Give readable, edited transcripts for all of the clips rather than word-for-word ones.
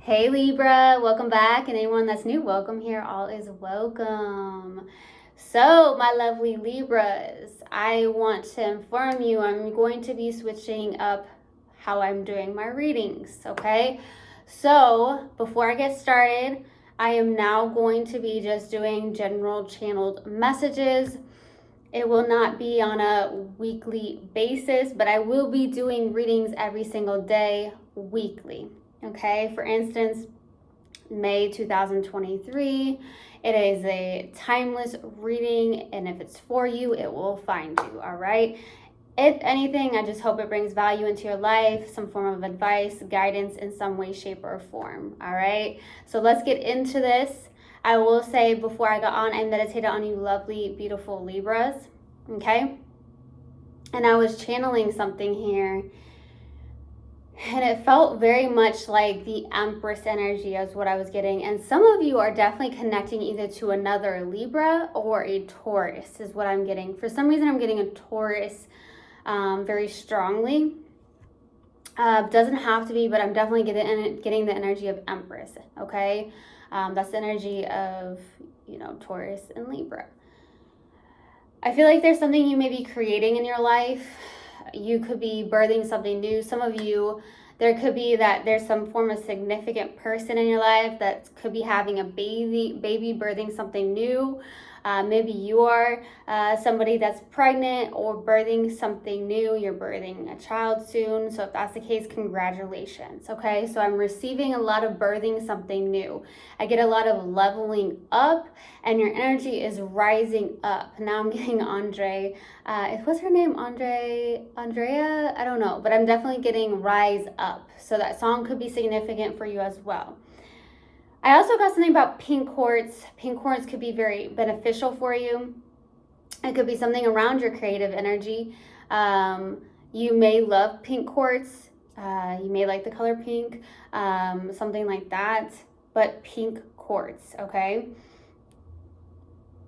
Hey Libra, welcome back, and anyone that's new, welcome here. All is welcome. So, my lovely Libras, I want to inform you I'm going to be switching up how I'm doing my readings, okay? So, before I get started, I am now going to be just doing general channeled messages. It will not be on a weekly basis, but I will be doing readings every single day, weekly. Okay, for instance, May 2023, it is a timeless reading, and if it's for you, it will find you. All right. If anything, I just hope it brings value into your life, some form of advice, guidance in some way, shape, or form. All right. So let's get into this. I will say before I got on, I meditated on you lovely, beautiful Libras. Okay. And I was channeling something here. And it felt very much like the Empress energy is what I was getting. And some of you are definitely connecting either to another Libra or a Taurus is what I'm getting. For some reason, I'm getting a Taurus very strongly. Doesn't have to be, but I'm definitely getting the energy of Empress, okay? That's the energy of, Taurus and Libra. I feel like there's something you may be creating in your life. You could be birthing something new. Some of you, there could be that there's some form of significant person in your life that could be having a baby birthing something new. Maybe you are somebody that's pregnant or birthing something new. You're birthing a child soon. So if that's the case, congratulations. Okay, so I'm receiving a lot of birthing something new. I get a lot of leveling up, and your energy is rising up. Now I'm getting Andre. What's her name? Andrea? I don't know, but I'm definitely getting rise up. So that song could be significant for you as well. I also got something about pink quartz. Pink quartz could be very beneficial for you. It could be something around your creative energy. You may love pink quartz. You may like the color pink, something like that. But pink quartz, okay?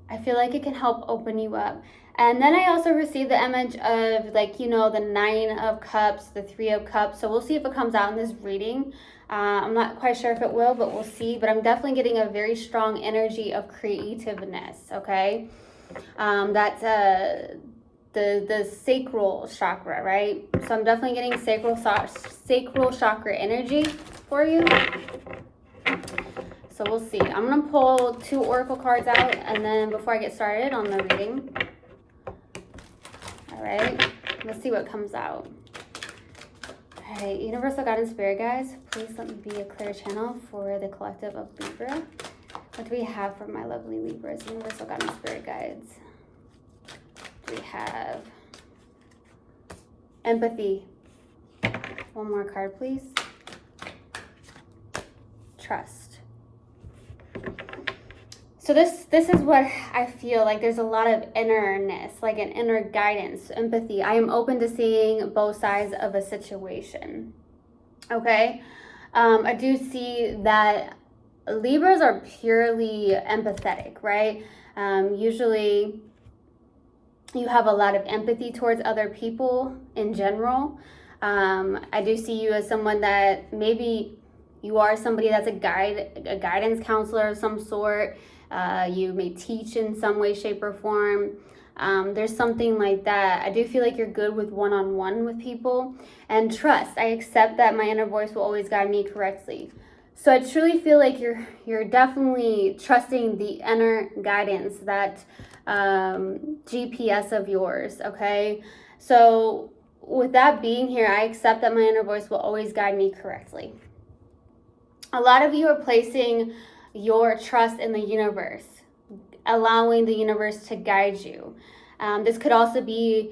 I feel like it can help open you up. And then I also received the image of the 9 of cups, the 3 of cups. So we'll see if it comes out in this reading. I'm not quite sure if it will, but we'll see. But I'm definitely getting a very strong energy of creativeness, okay? That's the sacral chakra, right? So I'm definitely getting sacral chakra energy for you. So we'll see. I'm going to pull 2 oracle cards out, and then before I get started on the reading. All right, let's see what comes out. All right, Universal Guidance Spirit guides, please let me be a clear channel for the collective of Libra. What do we have for my lovely Libras? Universal Guidance Spirit guides. We have empathy. One more card, please. Trust. So this is what I feel like. There's a lot of innerness, like an inner guidance, empathy. I am open to seeing both sides of a situation. Okay? I do see that Libras are purely empathetic, right? Usually you have a lot of empathy towards other people in general. I do see you as someone that maybe you are somebody that's a guidance counselor of some sort. You may teach in some way, shape, or form. There's something like that. I do feel like you're good with one-on-one with people. And trust. I accept that my inner voice will always guide me correctly. So I truly feel like you're definitely trusting the inner guidance, that GPS of yours, okay? So with that being here, I accept that my inner voice will always guide me correctly. A lot of you are placing your trust in the universe, allowing the universe to guide you. This could also be,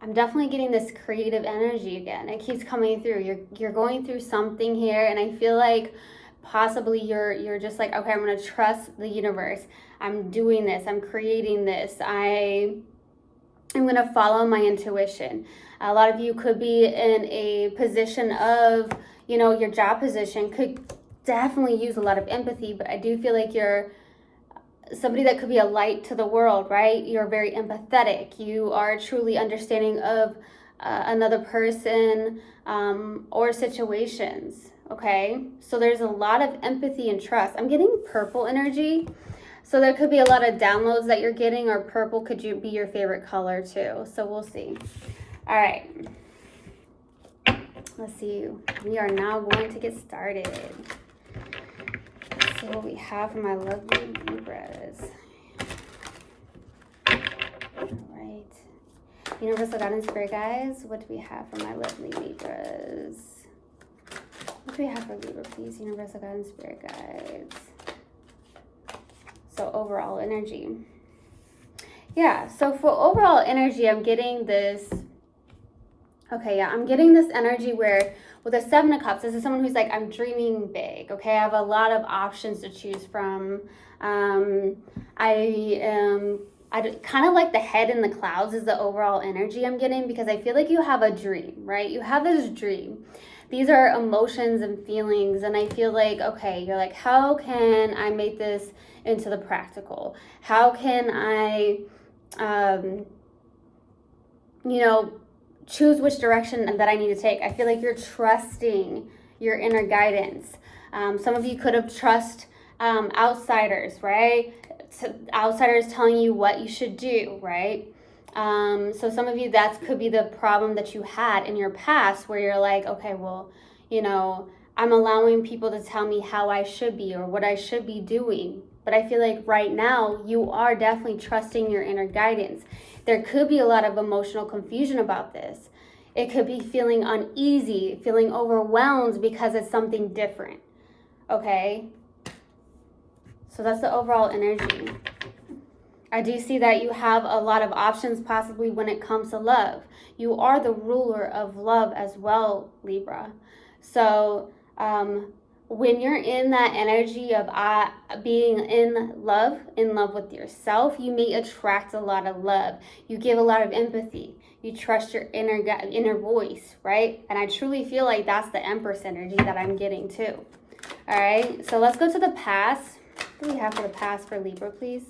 I'm definitely getting this creative energy again. It keeps coming through. You're going through something here, and I feel like possibly you're just like, okay, I'm going to trust the universe. I'm doing this. I'm creating this. I'm going to follow my intuition. A lot of you could be in a position of, your job position could definitely use a lot of empathy, but I do feel like you're somebody that could be a light to the world, right? You're very empathetic. You are truly understanding of another person, or situations. Okay, so there's a lot of empathy and trust. I'm getting purple energy. So there could be a lot of downloads that you're getting, or purple could be your favorite color too. So we'll see. All right. Let's see. We are now going to get started. Let's see what we have for my lovely Libras. All right. Universal Guidance Spirit guys, what do we have for my lovely Libras? What do we have for Libra, please? Universal Guidance Spirit guides. So overall energy. Yeah, so for overall energy, I'm getting this. Okay, yeah, I'm getting this energy where with the Seven of Cups, this is someone who's like, I'm dreaming big, okay? I have a lot of options to choose from. I kind of like the head in the clouds is the overall energy I'm getting, because I feel like you have a dream, right? You have this dream. These are emotions and feelings, and I feel like, okay, you're like, how can I make this into the practical? How can I, choose which direction that I need to take? I feel like you're trusting your inner guidance. Some of you could have trust outsiders, right? Outsiders telling you what you should do, right? So some of you, that could be the problem that you had in your past, where you're like, okay, well, I'm allowing people to tell me how I should be or what I should be doing. But I feel like right now you are definitely trusting your inner guidance. There could be a lot of emotional confusion about this. It could be feeling uneasy, feeling overwhelmed because it's something different. Okay? So that's the overall energy. I do see that you have a lot of options possibly when it comes to love. You are the ruler of love as well, Libra. So when you're in that energy of being in love with yourself, you may attract a lot of love. You give a lot of empathy. You trust your inner voice, right? And I truly feel like that's the Empress energy that I'm getting too. All right, so let's go to the past. What do we have for the past for Libra, please?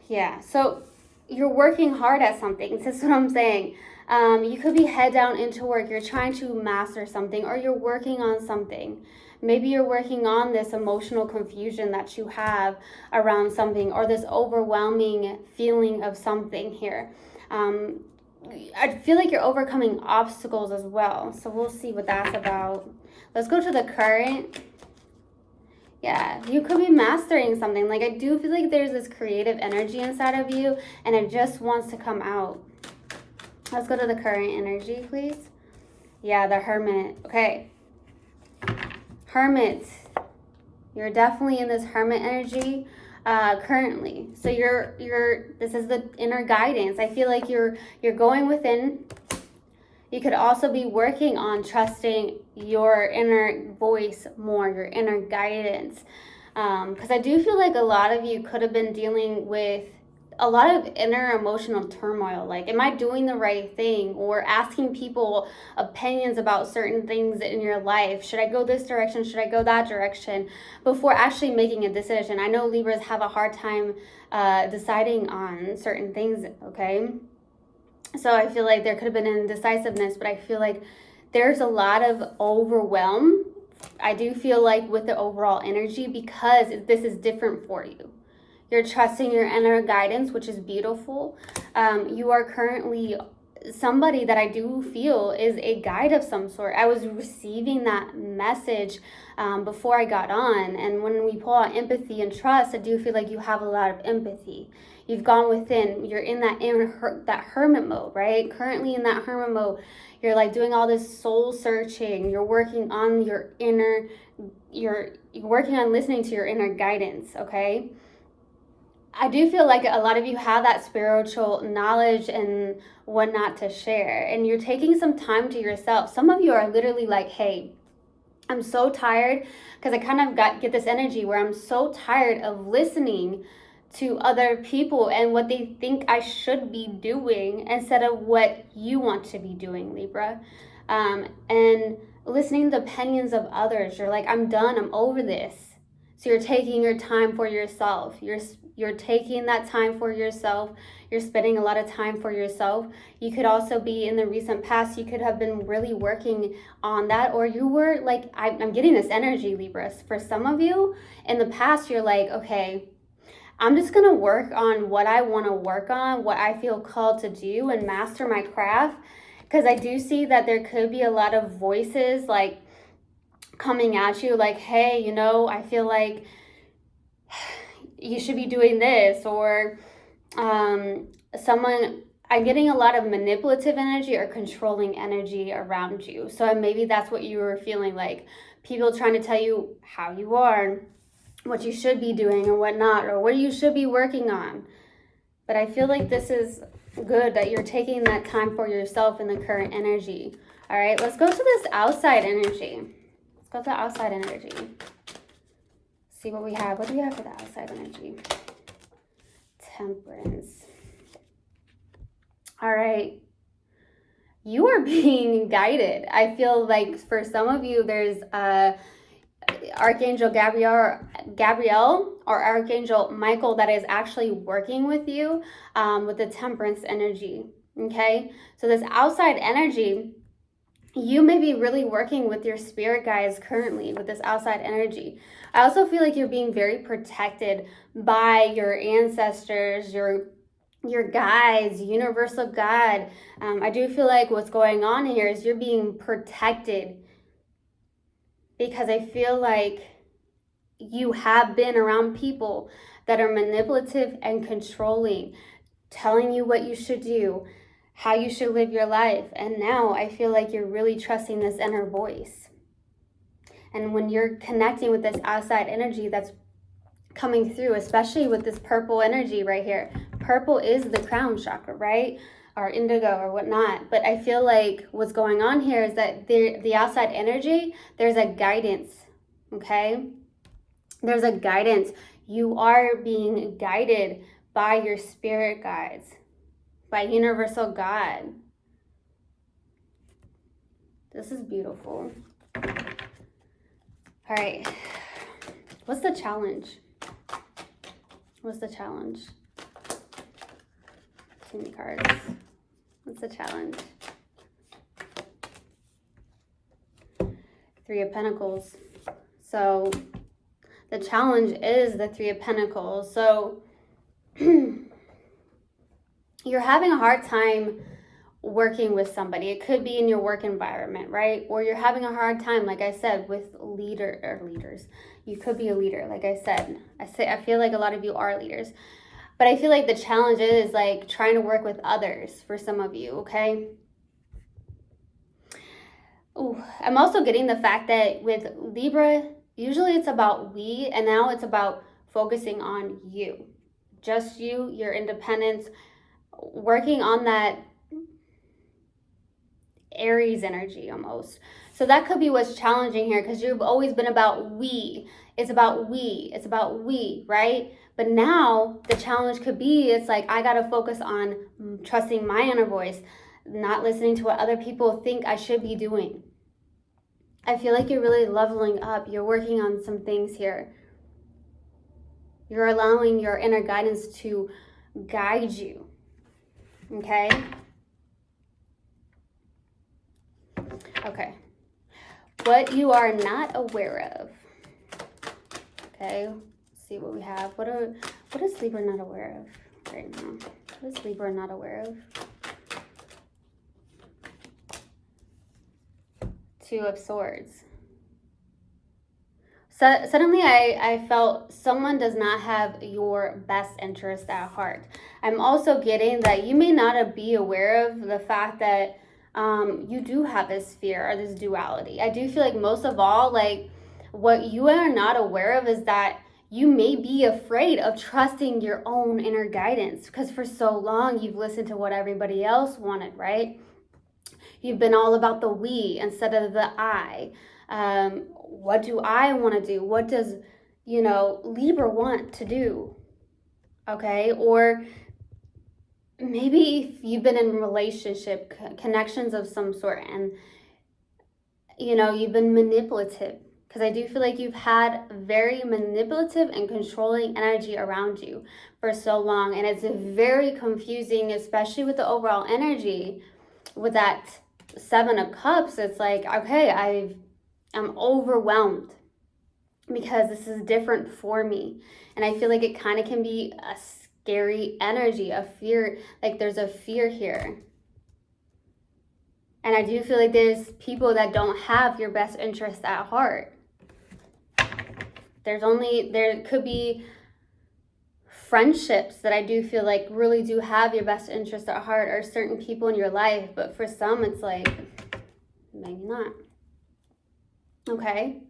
Yeah, so you're working hard at something. This is what I'm saying. You could be head down into work. You're trying to master something, or you're working on something. Maybe you're working on this emotional confusion that you have around something, or this overwhelming feeling of something here. I feel like you're overcoming obstacles as well. So we'll see what that's about. Let's go to the current. Yeah, you could be mastering something. Like, I do feel like there's this creative energy inside of you, and it just wants to come out. Let's go to the current energy, please. Yeah, the Hermit. Okay. Hermit. You're definitely in this Hermit energy currently. So this is the inner guidance. I feel like you're going within. You could also be working on trusting your inner voice more, your inner guidance. Because I do feel like a lot of you could have been dealing with a lot of inner emotional turmoil. Like, am I doing the right thing? Or asking people opinions about certain things in your life. Should I go this direction? Should I go that direction? Before actually making a decision. I know Libras have a hard time deciding on certain things, okay? So I feel like there could have been an indecisiveness, but I feel like there's a lot of overwhelm. I do feel like with the overall energy, because this is different for you. You're trusting your inner guidance, which is beautiful. You are currently somebody that I do feel is a guide of some sort. I was receiving that message before I got on. And when we pull out empathy and trust, I do feel like you have a lot of empathy. You've gone within. You're in that hermit mode, right? Currently in that hermit mode, you're like doing all this soul searching. You're working on your inner, you're working on listening to your inner guidance, okay? I do feel like a lot of you have that spiritual knowledge and whatnot to share, and you're taking some time to yourself. Some of you are literally like, hey, I'm so tired, because I kind of get this energy where I'm so tired of listening to other people and what they think I should be doing instead of what you want to be doing, Libra. And listening to the opinions of others. You're like, I'm done, I'm over this. So you're taking your time for yourself. You're You're taking that time for yourself. You're spending a lot of time for yourself. You could also be in the recent past, you could have been really working on that, or you were like, I'm getting this energy, Libras. For some of you, in the past, you're like, okay, I'm just gonna work on what I wanna work on, what I feel called to do, and master my craft. Because I do see that there could be a lot of voices like coming at you like, hey, you know, I feel like you should be doing this, or someone, I'm getting a lot of manipulative energy or controlling energy around you. So maybe that's what you were feeling, like people trying to tell you how you are, what you should be doing or whatnot, or what you should be working on. But I feel like this is good that you're taking that time for yourself in the current energy. All right, let's go to this outside energy. Let's go to the outside energy. See what we have. What do we have for the outside energy? Temperance. All right. You are being guided. I feel like for some of you, there's Archangel Gabriel or Archangel Michael that is actually working with you with the temperance energy. Okay. So this outside energy, you may be really working with your spirit guides currently with this outside energy. I also feel like you're being very protected by your ancestors, your guides, universal God. I do feel like what's going on here is you're being protected, because I feel like you have been around people that are manipulative and controlling, telling you what you should do, how you should live your life. And now I feel like you're really trusting this inner voice. And when you're connecting with this outside energy that's coming through, especially with this purple energy right here. Purple is the crown chakra, right? Or indigo or whatnot. But I feel like what's going on here is that the outside energy, there's a guidance, okay? There's a guidance. You are being guided by your spirit guides, by universal God. This is beautiful. All right. What's the challenge? What's the challenge? Too many cards. What's the challenge? Three of Pentacles. So the challenge is the Three of Pentacles. So you're having a hard time working with somebody. It could be in your work environment, right? Or you're having a hard time, like I said, with leaders. You could be a leader, like I said. I feel like a lot of you are leaders. But I feel like the challenge is like trying to work with others for some of you, okay? Ooh, I'm also getting the fact that with Libra, usually it's about we, and now it's about focusing on you. Just you, your independence, working on that Aries energy almost. So that could be what's challenging here, because you've always been about we. It's about we. It's about we, right? But now the challenge could be, it's like, I got to focus on trusting my inner voice, not listening to what other people think I should be doing. I feel like you're really leveling up. You're working on some things here. You're allowing your inner guidance to guide you. Okay? Okay. What you are not aware of. Okay. Let's see what we have. What is Libra not aware of right now? What is Libra not aware of? Two of Swords. So suddenly I felt someone does not have your best interest at heart. I'm also getting that you may not be aware of the fact that you do have this fear or this duality. I do feel like most of all, like what you are not aware of is that you may be afraid of trusting your own inner guidance, because for so long you've listened to what everybody else wanted, right? You've been all about the we instead of the I. What do I want to do? What does, Libra want to do? Okay, or maybe if you've been in connections of some sort, and you've been manipulative, because I do feel like you've had very manipulative and controlling energy around you for so long, and it's very confusing, especially with the overall energy. With that Seven of Cups, it's like, okay, I'm overwhelmed because this is different for me, and I feel like it kind of can be a scary energy, a fear, like there's a fear here. And I do feel like there's people that don't have your best interest at heart. There could be friendships that I do feel like really do have your best interest at heart, or certain people in your life, but for some it's like, maybe not. Okay,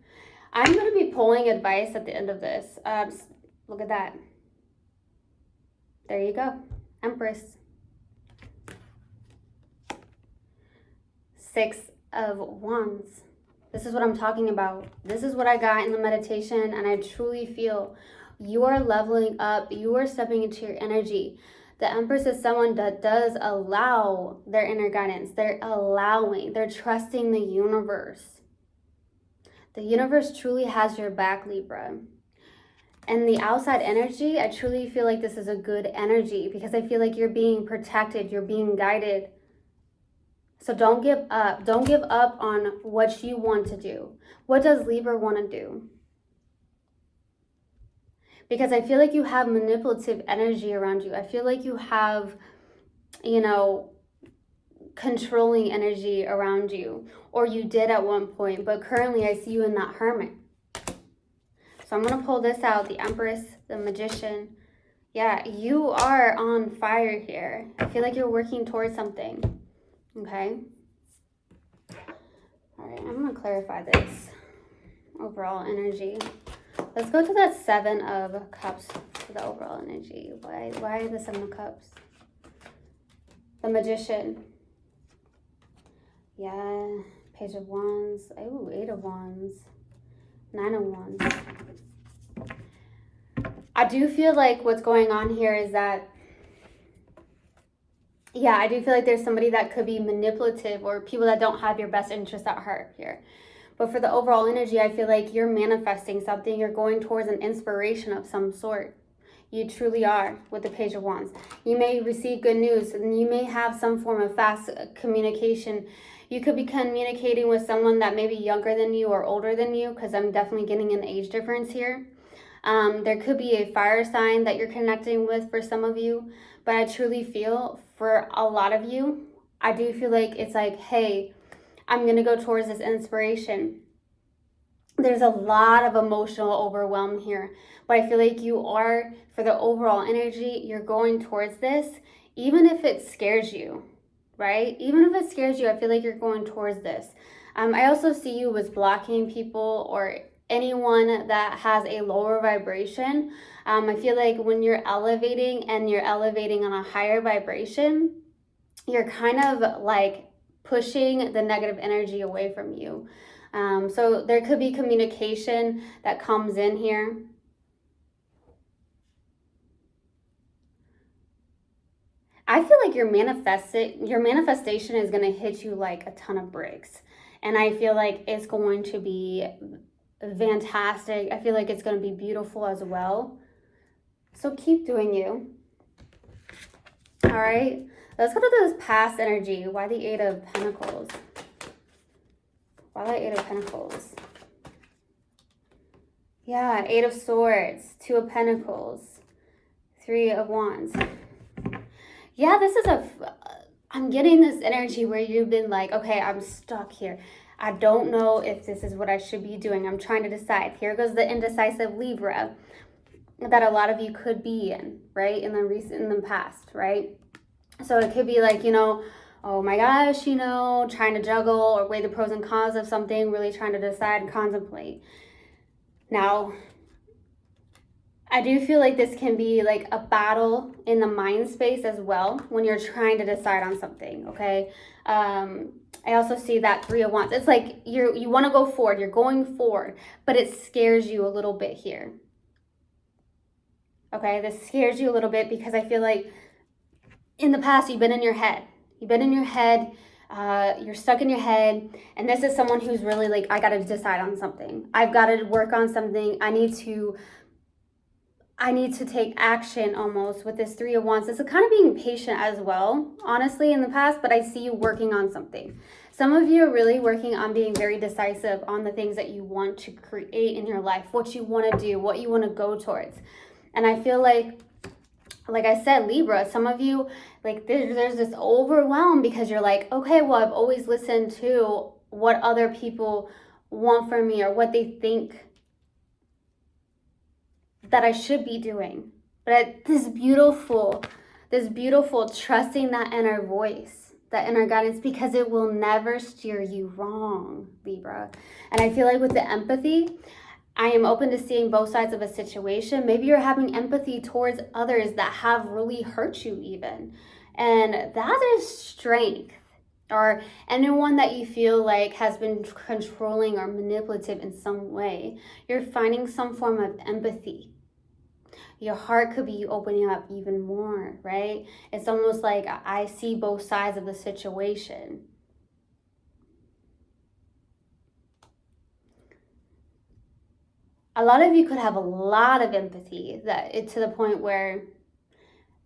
I'm going to be pulling advice at the end of this. Look at that. There you go. Empress. Six of Wands. This is what I'm talking about. This is what I got in the meditation, and I truly feel you are leveling up. You are stepping into your energy. The Empress is someone that does allow their inner guidance. They're allowing, they're trusting the universe. The universe truly has your back, Libra. And the outside energy, I truly feel like this is a good energy because I feel like you're being protected, you're being guided. So don't give up. Don't give up on what you want to do. What does Libra want to do? Because I feel like you have manipulative energy around you. I feel like you have, controlling energy around you. Or you did at one point, but currently I see you in that Hermit. So I'm going to pull this out, the Empress, the Magician. Yeah, you are on fire here. I feel like you're working towards something. Okay. All right, I'm going to clarify this overall energy. Let's go to that Seven of Cups for the overall energy. Why the Seven of Cups? The Magician. Yeah, Page of Wands. Oh, Eight of Wands. Nine of Wands. I do feel like what's going on here is that, yeah, I do feel like there's somebody that could be manipulative or people that don't have your best interest at heart here. But for the overall energy, I feel like you're manifesting something. You're going towards an inspiration of some sort. You truly are with the Page of Wands. You may receive good news, and you may have some form of fast communication. You could be communicating with someone that may be younger than you or older than you, because I'm definitely getting an age difference here. There could be a fire sign that you're connecting with for some of you. But I truly feel for a lot of you, I do feel like it's like, hey, I'm going to go towards this inspiration. There's a lot of emotional overwhelm here, but I feel like you are, for the overall energy, you're going towards this, even if it scares you, right? Even if it scares you, I feel like you're going towards this. I also see you as blocking people or anyone that has a lower vibration. I feel like when you're elevating and you're elevating on a higher vibration, you're kind of like pushing the negative energy away from you. So there could be communication that comes in here. I feel like your manifestation is going to hit you like a ton of bricks. And I feel like it's going to be fantastic. I feel like it's going to be beautiful as well. So keep doing you. All right. Let's go to this past energy. Why the Eight of Pentacles? Why the Eight of Pentacles? Yeah, Eight of Swords, Two of Pentacles, Three of Wands. Yeah, this is I'm getting this energy where you've been like, okay, I'm stuck here. I don't know if this is what I should be doing. I'm trying to decide. Here goes the indecisive Libra that a lot of you could be in, right? In the past, right? So it could be like, oh my gosh, trying to juggle or weigh the pros and cons of something, really trying to decide and contemplate. Now, I do feel like this can be like a battle in the mind space as well when you're trying to decide on something, okay? I also see that Three of Wands. It's like you want to go forward. You're going forward, but it scares you a little bit here. Okay, this scares you a little bit because I feel like in the past you've been in your head. You've been in your head. You're stuck in your head, and this is someone who's really like, I gotta decide on something. I've got to work on something. I need to take action almost with this Three of Wands. It's a kind of being patient as well, honestly, in the past, but I see you working on something. Some of you are really working on being very decisive on the things that you want to create in your life, what you want to do, what you want to go towards. And I feel like I said, Libra, some of you, like there's this overwhelm because you're like, okay, well, I've always listened to what other people want from me or what they think that I should be doing. But this beautiful trusting that inner voice, that inner guidance, because it will never steer you wrong, Libra. And I feel like with the empathy, I am open to seeing both sides of a situation. Maybe you're having empathy towards others that have really hurt you even. And that is strength. Or anyone that you feel like has been controlling or manipulative in some way. You're finding some form of empathy. Your heart could be opening up even more, right? It's almost like I see both sides of the situation. A lot of you could have a lot of empathy to the point where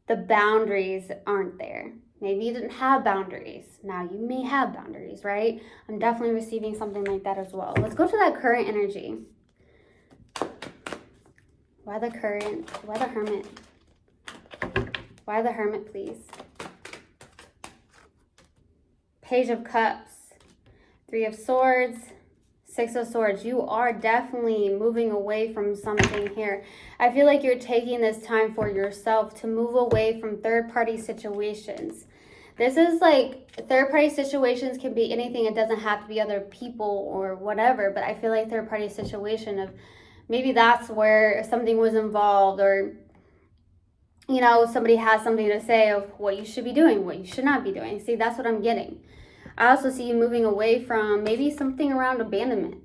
the boundaries aren't there. Maybe you didn't have boundaries. Now you may have boundaries, right? I'm definitely receiving something like that as well. Let's go to that current energy. Why the current? Why the hermit? Why the hermit, please? Page of Cups, Three of Swords, Six of Swords. You are definitely moving away from something here. I feel like you're taking this time for yourself to move away from third-party situations. This is like, third-party situations can be anything. It doesn't have to be other people or whatever, but I feel like third-party situation of maybe that's where something was involved, or, you know, somebody has something to say of what you should be doing, what you should not be doing. See, that's what I'm getting. I also see you moving away from maybe something around abandonment.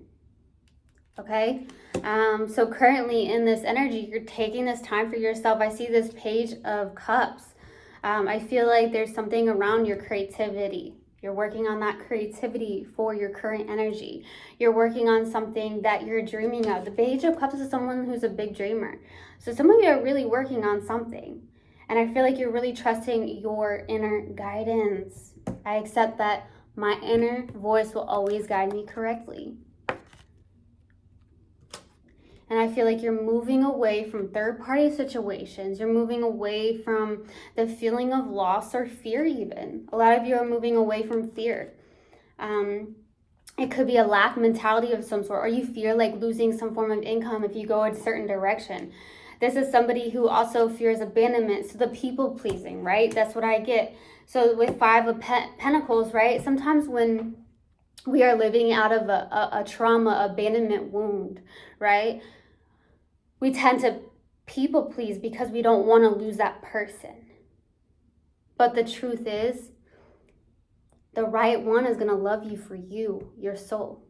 Okay? So currently in this energy, you're taking this time for yourself. I see this Page of Cups. I feel like there's something around your creativity. You're working on that creativity for your current energy. You're working on something that you're dreaming of. The Page of Cups is someone who's a big dreamer. So some of you are really working on something. And I feel like you're really trusting your inner guidance. I accept that my inner voice will always guide me correctly. And I feel like you're moving away from third-party situations. You're moving away from the feeling of loss or fear even. A lot of you are moving away from fear. It could be a lack mentality of some sort, or you fear like losing some form of income if you go a certain direction. This is somebody who also fears abandonment. So the people pleasing, right? That's what I get. So with Five of Pentacles, right? Sometimes when we are living out of a trauma, abandonment wound, right? We tend to people please because we don't want to lose that person. But the truth is, the right one is going to love you for you, your soul.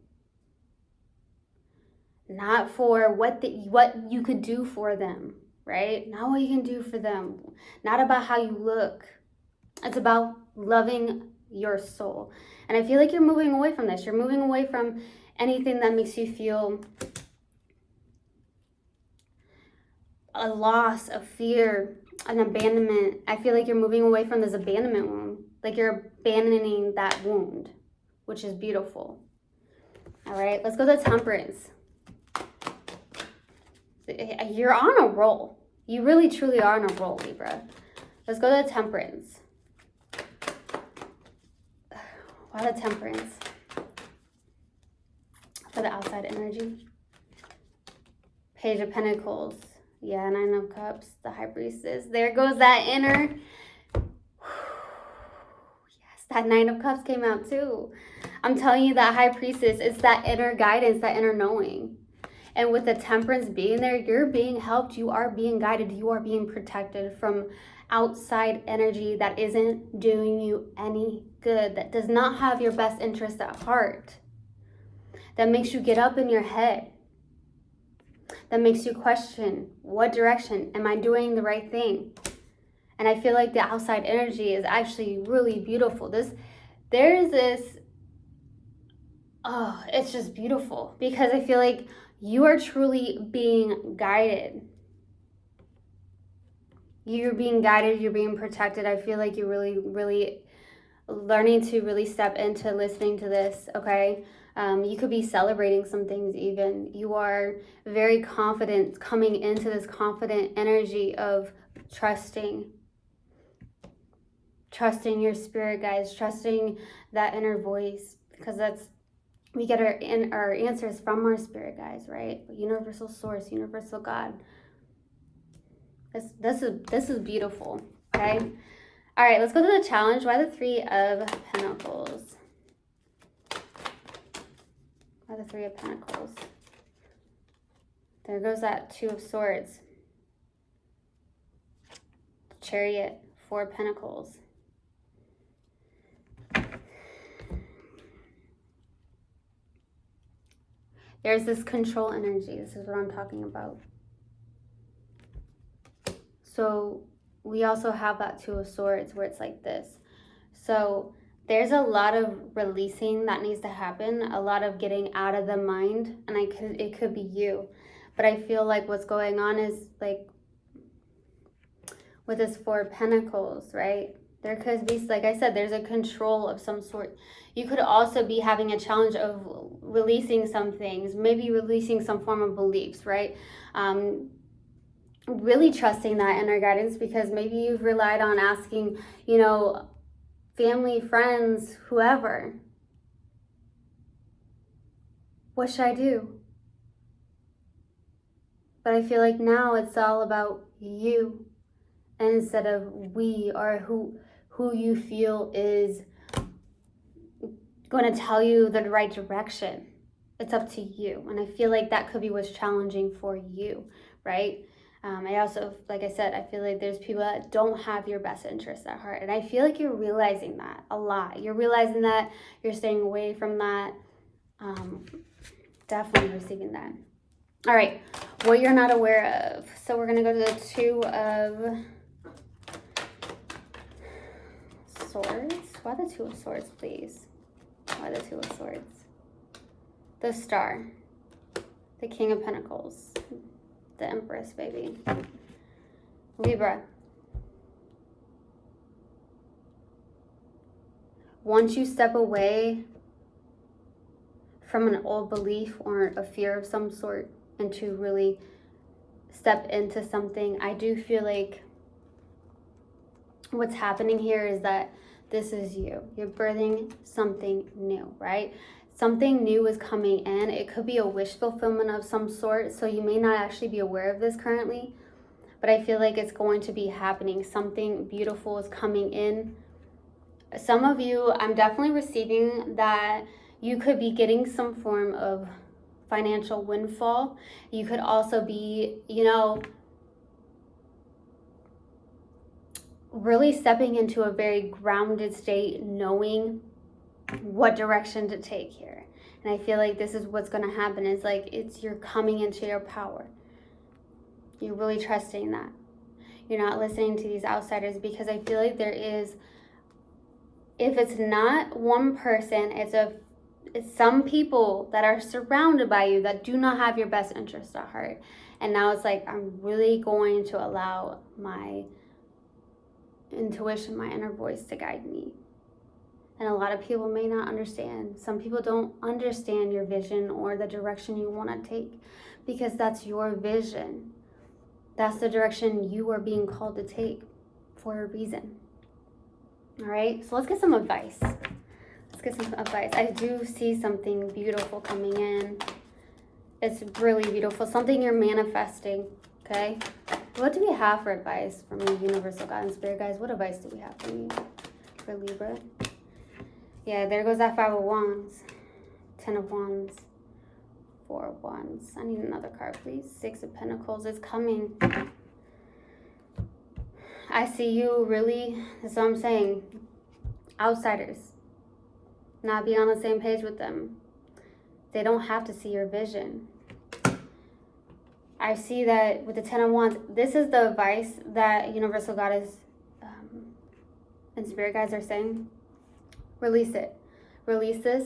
Not for what you could do for them, right? Not what you can do for them. Not about how you look. It's about loving your soul. And I feel like you're moving away from this. You're moving away from anything that makes you feel a loss, a fear, an abandonment. I feel like you're moving away from this abandonment wound. Like you're abandoning that wound, which is beautiful. All right, let's go to Temperance. You're on a roll. You really, truly are on a roll, Libra. Let's go to Temperance. Why the Temperance? For the outside energy. Page of Pentacles. Yeah, Nine of Cups, the High Priestess. There goes that inner. Yes, that Nine of Cups came out too. I'm telling you, that High Priestess is that inner guidance, that inner knowing. And with the Temperance being there, you're being helped. You are being guided. You are being protected from outside energy that isn't doing you any good, that does not have your best interest at heart, that makes you get up in your head, that makes you question, what direction am I doing the right thing? And I feel like the outside energy is actually really beautiful. there's this, oh, it's just beautiful because I feel like you are truly being guided. You're being guided, you're being protected. I feel like you're really, really learning to really step into listening to this, okay? You could be celebrating some things even. You are very confident coming into this confident energy of trusting your spirit, guys, trusting that inner voice, because we get our answers from our spirit, guys, right? Universal source, universal God. This is beautiful, okay? All right, let's go to the challenge. Why the Three of Pentacles? Why the Three of Pentacles? There goes that Two of Swords. Chariot, Four of Pentacles. There's this control energy. This is what I'm talking about. So we also have that Two of Swords where it's like this. So there's a lot of releasing that needs to happen, a lot of getting out of the mind, and it could be you. But I feel like what's going on is like with this Four of Pentacles, right? There could be, like I said, there's a control of some sort. You could also be having a challenge of releasing some things, maybe releasing some form of beliefs, right? Really trusting that inner guidance, because maybe you've relied on asking, family, friends, whoever, what should I do? But I feel like now it's all about you, instead of we, or who you feel is going to tell you the right direction. It's up to you. And I feel like that could be what's challenging for you, right? I also, like I said, I feel like there's people that don't have your best interests at heart. And I feel like you're realizing that a lot. You're realizing that, you're staying away from that. Definitely receiving that. All right, what you're not aware of. So we're going to go to the Two of Swords. Why the Two of Swords, please? Why the Two of Swords? The Star. The King of Pentacles. The Empress, baby. Libra. Once you step away from an old belief or a fear of some sort and to really step into something, I do feel like what's happening here is that this is you. You're birthing something new, right? Something new is coming in. It could be a wish fulfillment of some sort, so you may not actually be aware of this currently, but I feel like it's going to be happening. Something beautiful is coming in. Some of you, I'm definitely receiving that you could be getting some form of financial windfall. You could also be, really stepping into a very grounded state, knowing what direction to take here. And I feel like this is what's going to happen. Is like you're coming into your power. You're really trusting that. You're not listening to these outsiders, because I feel like there is, if it's not one person, it's some people that are surrounded by you that do not have your best interest at heart. And now it's like, I'm really going to allow my intuition, my inner voice to guide me. And a lot of people may not understand. Some people don't understand your vision or the direction you want to take, because that's your vision. That's the direction you are being called to take for a reason. All right, so let's get some advice. I do see something beautiful coming in. It's really beautiful. Something you're manifesting, okay? What do we have for advice from the universal God and spirit, guys? What advice do we have for you, for Libra? Yeah, there goes that Five of Wands, 10 of Wands, 4 of Wands. I need another card, please. 6 of Pentacles is coming. I see you really, that's what I'm saying, outsiders. Not be on the same page with them. They don't have to see your vision. I see that with the 10 of Wands, this is the advice that Universal Goddess and Spirit Guides are saying. Release it. Release this.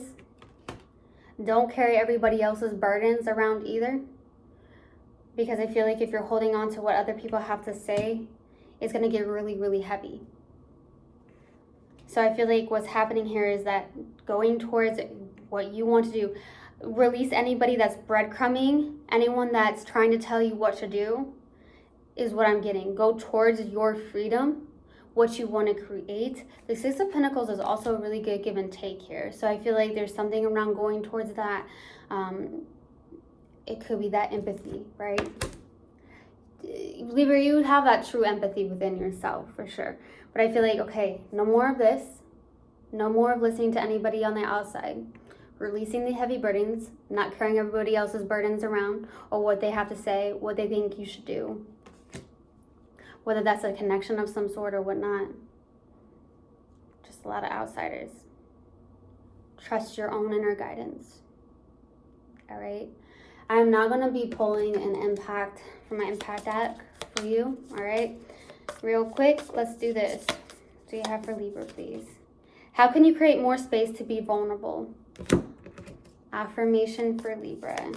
Don't carry everybody else's burdens around either. Because I feel like if you're holding on to what other people have to say, it's going to get really, really heavy. So I feel like what's happening here is that going towards what you want to do, release anybody that's breadcrumbing, anyone that's trying to tell you what to do, is what I'm getting. Go towards your freedom, what you want to create. The Six of Pentacles is also a really good give and take here. So I feel like there's something around going towards that. It could be that empathy, right? Libra, you have that true empathy within yourself for sure. But I feel like, okay, no more of this. No more of listening to anybody on the outside. Releasing the heavy burdens, not carrying everybody else's burdens around or what they have to say, what they think you should do. Whether that's a connection of some sort or whatnot. Just a lot of outsiders. Trust your own inner guidance. All right. I'm not going to be pulling an impact from my impact deck for you. All right. Real quick, let's do this. What do you have for Libra, please? How can you create more space to be vulnerable? Affirmation for Libra.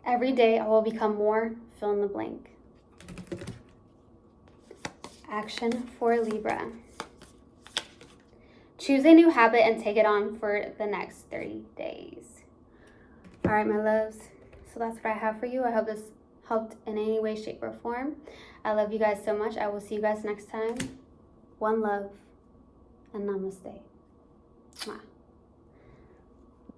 Every day I will become more, fill in the blank. Action for Libra. Choose a new habit and take it on for the next 30 days. All right, my loves. So that's what I have for you. I hope this helped in any way, shape, or form. I love you guys so much. I will see you guys next time. One love and namaste. Mwah.